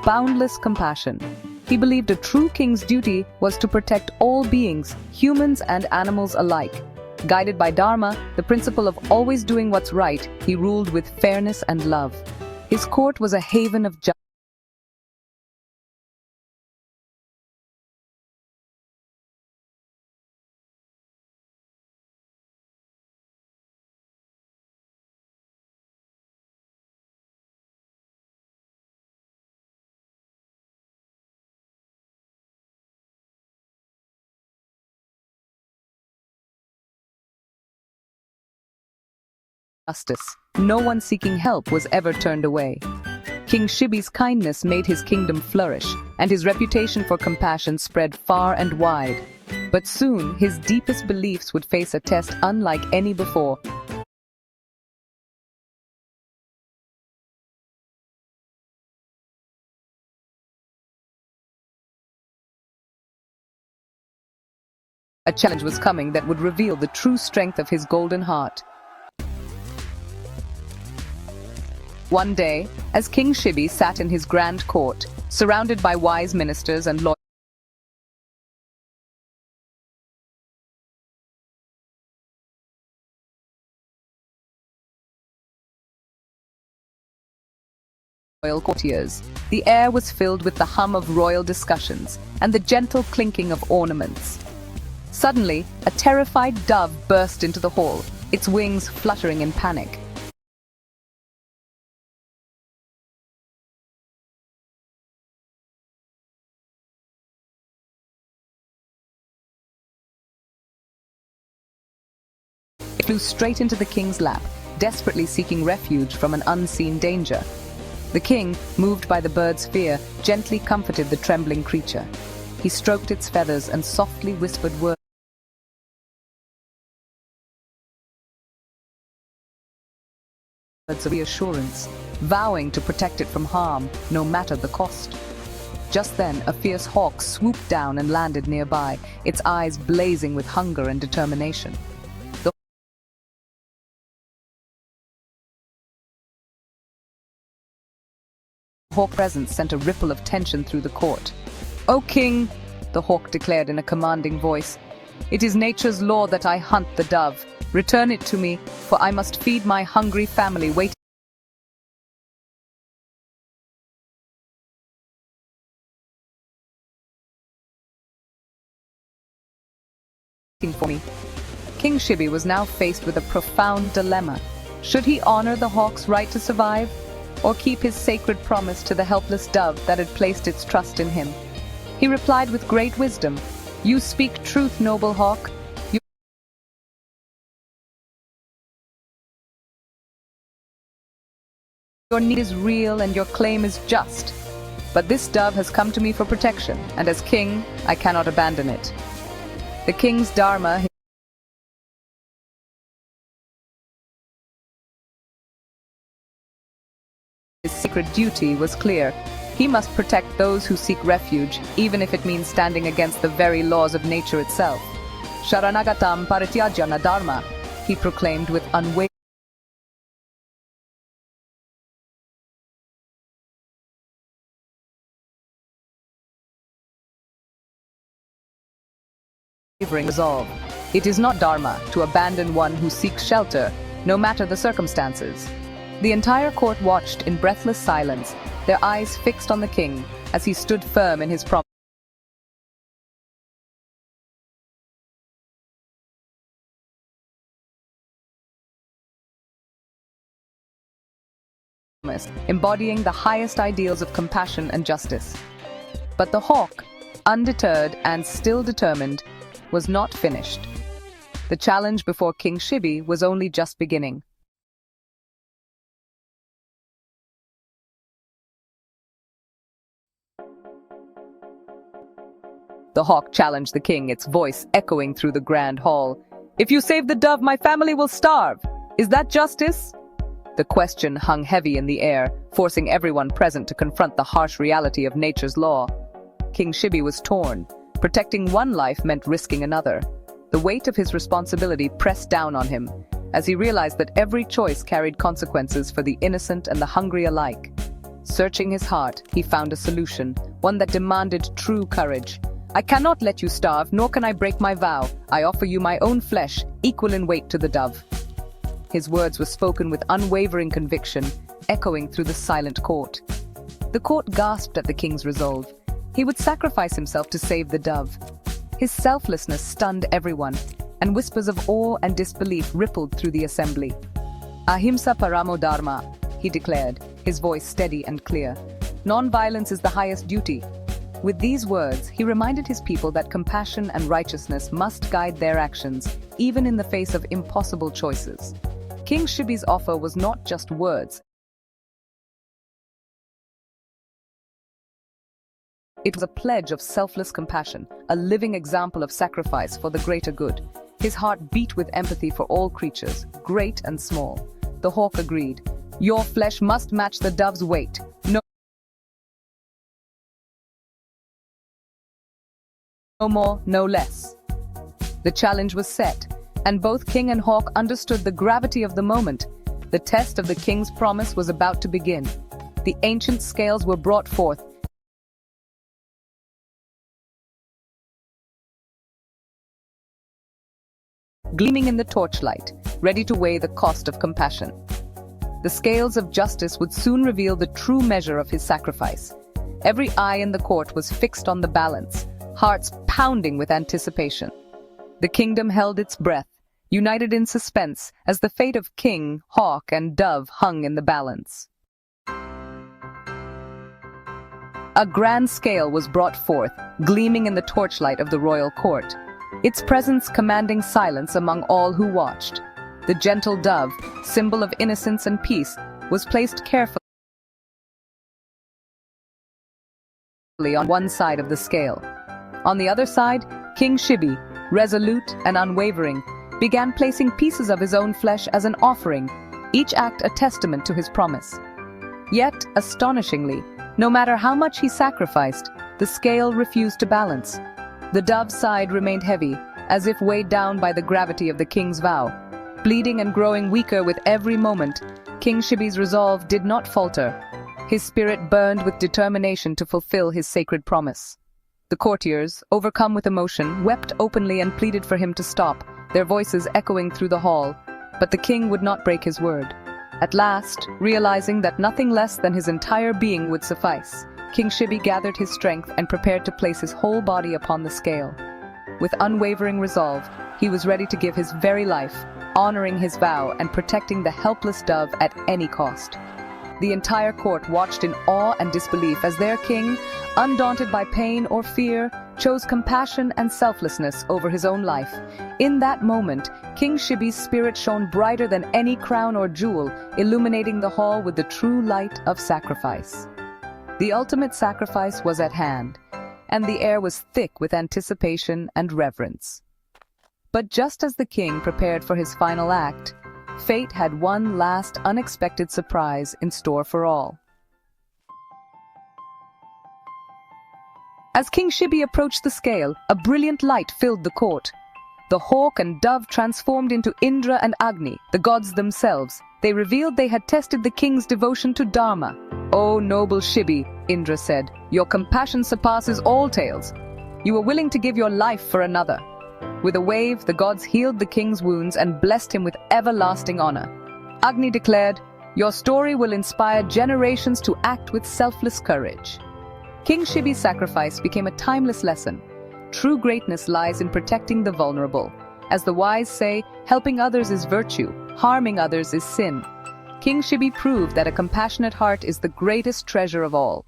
boundless compassion. He believed a true king's duty was to protect all beings, humans and animals alike. Guided by dharma, the principle of always doing what's right, he ruled with fairness and love. His court was a haven of justice. No one seeking help was ever turned away. King Shibi's kindness made his kingdom flourish, and his reputation for compassion spread far and wide. But soon, his deepest beliefs would face a test unlike any before. A challenge was coming that would reveal the true strength of his golden heart. One day, as King Shibi sat in his grand court, surrounded by wise ministers and royal courtiers, the air was filled with the hum of royal discussions and the gentle clinking of ornaments. Suddenly, a terrified dove burst into the hall, its wings fluttering in panic. It flew straight into the king's lap, desperately seeking refuge from an unseen danger. The king, moved by the bird's fear, gently comforted the trembling creature. He stroked its feathers and softly whispered words of reassurance, vowing to protect it from harm, no matter the cost. Just then, a fierce hawk swooped down and landed nearby, its eyes blazing with hunger and determination. The hawk's presence sent a ripple of tension through the court. "O king," the hawk declared in a commanding voice, "it is nature's law that I hunt the dove. Return it to me, for I must feed my hungry family waiting for me." King Shibi was now faced with a profound dilemma. Should he honor the hawk's right to survive, or keep his sacred promise to the helpless dove that had placed its trust in him? He replied with great wisdom, "You speak truth, noble hawk. Your need is real and your claim is just. But this dove has come to me for protection, and as king, I cannot abandon it." The king's dharma, his sacred duty, was clear. He must protect those who seek refuge, even if it means standing against the very laws of nature itself. "Sharanagatam parityajana dharma," he proclaimed with unwavering resolve. It is not dharma to abandon one who seeks shelter, no matter the circumstances. The entire court watched in breathless silence, their eyes fixed on the king as he stood firm in his promise. Embodying the highest ideals of compassion and justice. But the hawk, undeterred and still determined, was not finished. The challenge before King Shibi was only just beginning. The hawk challenged the king, its voice echoing through the grand hall. "If you save the dove, my family will starve. Is that justice?" The question hung heavy in the air, forcing everyone present to confront the harsh reality of nature's law. King Shibi was torn. Protecting one life meant risking another. The weight of his responsibility pressed down on him, as he realized that every choice carried consequences for the innocent and the hungry alike. Searching his heart, he found a solution, one that demanded true courage. "I cannot let you starve, nor can I break my vow. I offer you my own flesh, equal in weight to the dove." His words were spoken with unwavering conviction, echoing through the silent court. The court gasped at the king's resolve. He would sacrifice himself to save the dove. His selflessness stunned everyone, and whispers of awe and disbelief rippled through the assembly. "Ahimsa paramo dharma," he declared, his voice steady and clear. "Non-violence is the highest duty." With these words, he reminded his people that compassion and righteousness must guide their actions, even in the face of impossible choices. King Shibi's offer was not just words. It was a pledge of selfless compassion, a living example of sacrifice for the greater good. His heart beat with empathy for all creatures, great and small. The hawk agreed. "Your flesh must match the dove's weight. No more, no less." The challenge was set, and both king and hawk understood the gravity of the moment. The test of the king's promise was about to begin. The ancient scales were brought forth, gleaming in the torchlight, ready to weigh the cost of compassion. The scales of justice would soon reveal the true measure of his sacrifice. Every eye in the court was fixed on the balance, hearts pounding with anticipation. The kingdom held its breath, united in suspense, as the fate of king, hawk, and dove hung in the balance. A grand scale was brought forth, gleaming in the torchlight of the royal court, its presence commanding silence among all who watched. The gentle dove, symbol of innocence and peace, was placed carefully on one side of the scale. On the other side, King Shibi, resolute and unwavering, began placing pieces of his own flesh as an offering, each act a testament to his promise. Yet, astonishingly, no matter how much he sacrificed, the scale refused to balance. The dove's side remained heavy, as if weighed down by the gravity of the king's vow. Bleeding and growing weaker with every moment, King Shibi's resolve did not falter. His spirit burned with determination to fulfill his sacred promise. The courtiers, overcome with emotion, wept openly and pleaded for him to stop, their voices echoing through the hall. But the king would not break his word. At last, realizing that nothing less than his entire being would suffice, King Shibi gathered his strength and prepared to place his whole body upon the scale. With unwavering resolve, he was ready to give his very life, honoring his vow and protecting the helpless dove at any cost. The entire court watched in awe and disbelief as their king, undaunted by pain or fear, chose compassion and selflessness over his own life. In that moment, King Shibi's spirit shone brighter than any crown or jewel, illuminating the hall with the true light of sacrifice. The ultimate sacrifice was at hand, and the air was thick with anticipation and reverence. But just as the king prepared for his final act, fate had one last unexpected surprise in store for all. As King Shibi approached the scale, a brilliant light filled the court. The hawk and dove transformed into Indra and Agni, the gods themselves. They revealed they had tested the king's devotion to dharma. "O noble Shibi," Indra said, "your compassion surpasses all tales. You were willing to give your life for another." With a wave, the gods healed the king's wounds and blessed him with everlasting honor. Agni declared, "Your story will inspire generations to act with selfless courage." King Shibi's sacrifice became a timeless lesson. True greatness lies in protecting the vulnerable. As the wise say, helping others is virtue, harming others is sin. King Shibi proved that a compassionate heart is the greatest treasure of all.